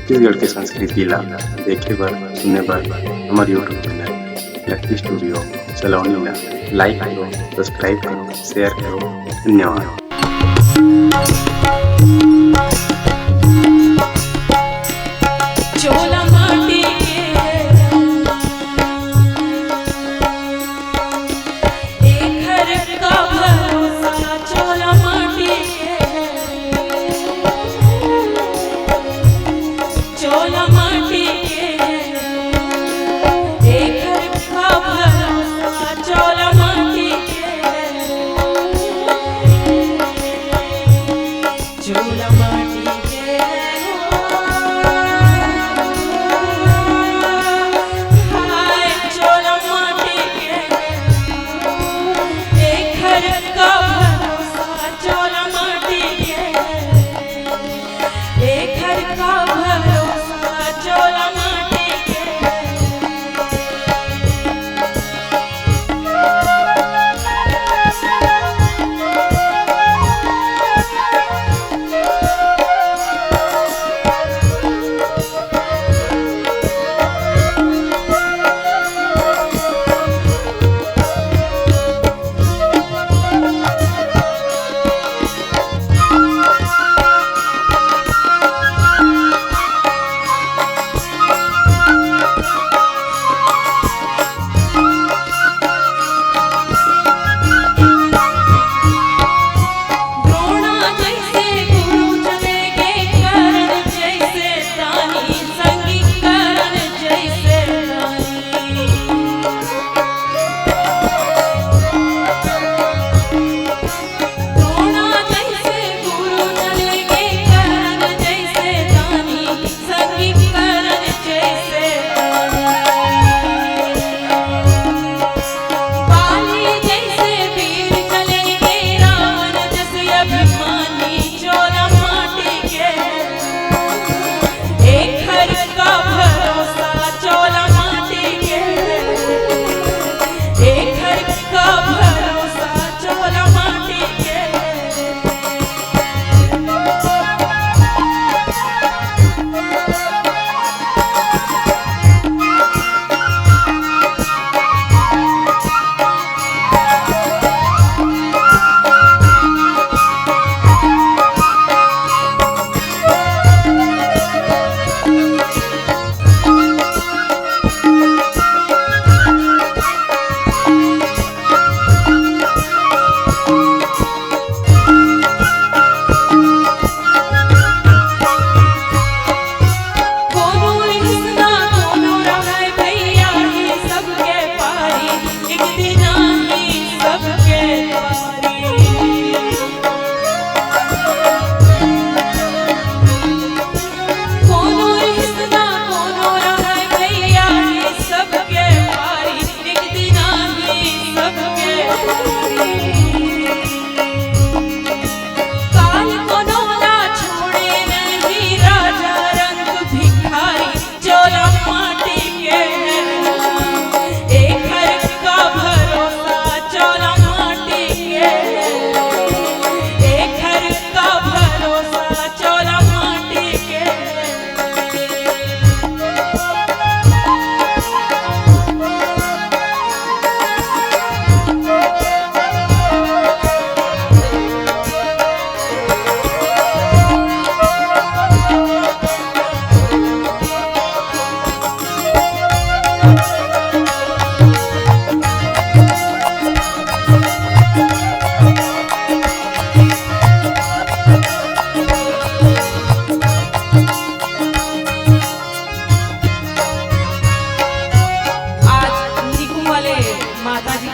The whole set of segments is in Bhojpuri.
छत्तीसगढ़ के संस्कृति ला देखे बर सुने बर हमारे यूट्यूब चैनल लकी स्टूडियो सलोनी ला लाइक करो, सब्सक्राइब करो, शेयर करो। धन्यवाद।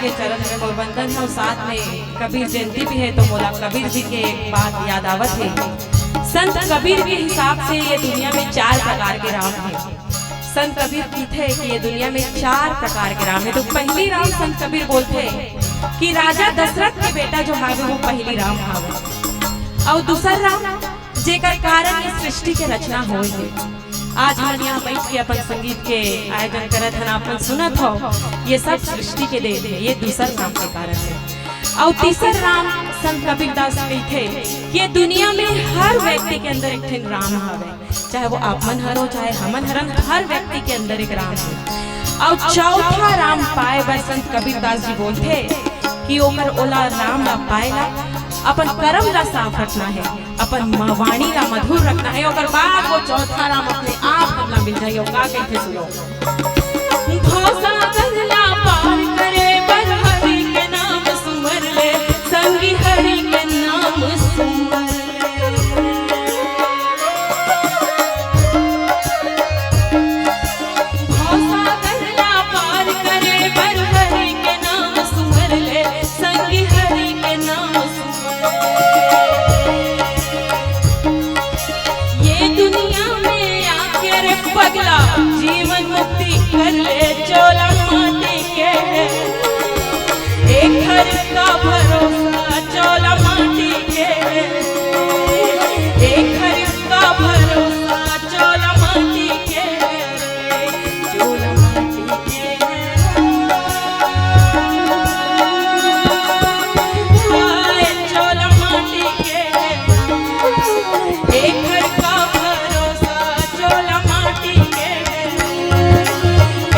के चरण में मोर बंधन है, साथ में कबीर जयंती भी है, तो मोला कबीर जी के एक बात याद आवत है। संत कबीर के हिसाब से ये दुनिया में 4 प्रकार के राम हैं। संत कबीर कहते हैं कि ये दुनिया में 4 प्रकार के राम है। तो पहली राम संत कबीर बोलते हैं कि राजा दशरथ के बेटा जो हावे वो पहली राम हावे, और दूसरा राम जेकर कारण ये सृष्टि के रचना होई है। आज हम यहाँ बैठ के अपन संगीत के आयोजन करत हन, अपन सुनत हो, ये सब सृष्टि के देन है, ये दूसरा राम के कारण है। और तीसरा राम संत कबीरदास कहते कि दुनिया में हर व्यक्ति के अंदर एक ठन राम हवे, चाहे वो आपमन हर हो चाहे हमन हरन, हर व्यक्ति के अंदर एक राम है। और चौथा राम पाए बर संत कबीरदास जी बोलते कि ओकर ओला राम ला पाएला अपन कर्म ला साफ रखना है, अपन वाणी ला मधुर रखना है, और बाद वो चौथा राम अपने आप हमला मिल जाए। का कहते सुनो, घोसा गंगला पार करे बर हरि के नाम सुमर ले, संगी हरि के नाम सुमर ले। घोसा गंगला पार करे बर हरि के नाम सुमर ले, संगी हरि के नाम सुमर ले। ये दुनिया में आके रे पगला जीवन मुक्ति कर ले, चोला माटी के एक हर का भरोसा, चोला माटी के एक हर का भरोसा, चोला माटी के चोला माटी के चोला माटी के एक हर का भरोसा, चोला माटी के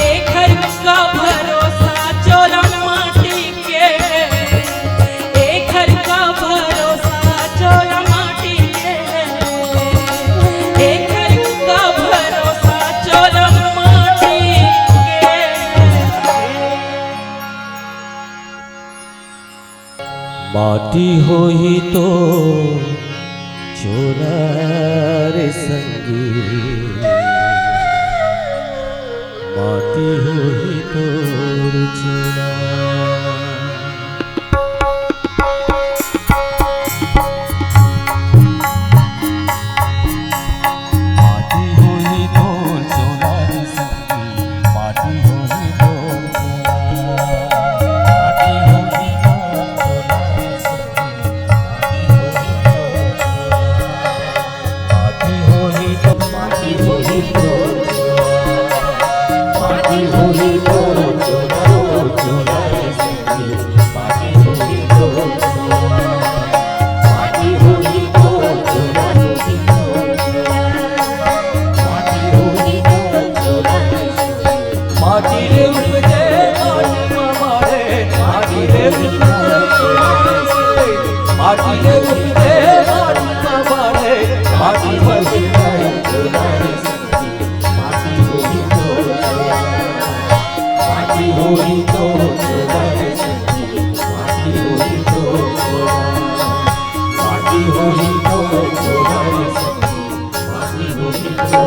एक हर का भरोसा, चोला माटी के एक हर का भरोसा, चोला माटी के एक हर का भरोसा, चोला माटी के। माटी होई तो चोला रे संगी, माटी होई तो चोला। माटी होई तो चोला रे संगी, माटी होई तो माटी होई तो चोला रे संगी, माटी होई तो माटी होई तो माटी होई तो चोला रे संगी, माटी होई तो माटी होई तो चोला रे संगी, माटी होई तो चोला रे संगी। माटी रे उपजे माटी मारे, माटी रे उपजे माटी रे उपजे माटी मारे, माटी होई तो चोला रे संगी, माटी होई तो माटी होई तो चोला रे संगी, माटी होई तो माटी होई तो चोला रे संगी, माटी होई तो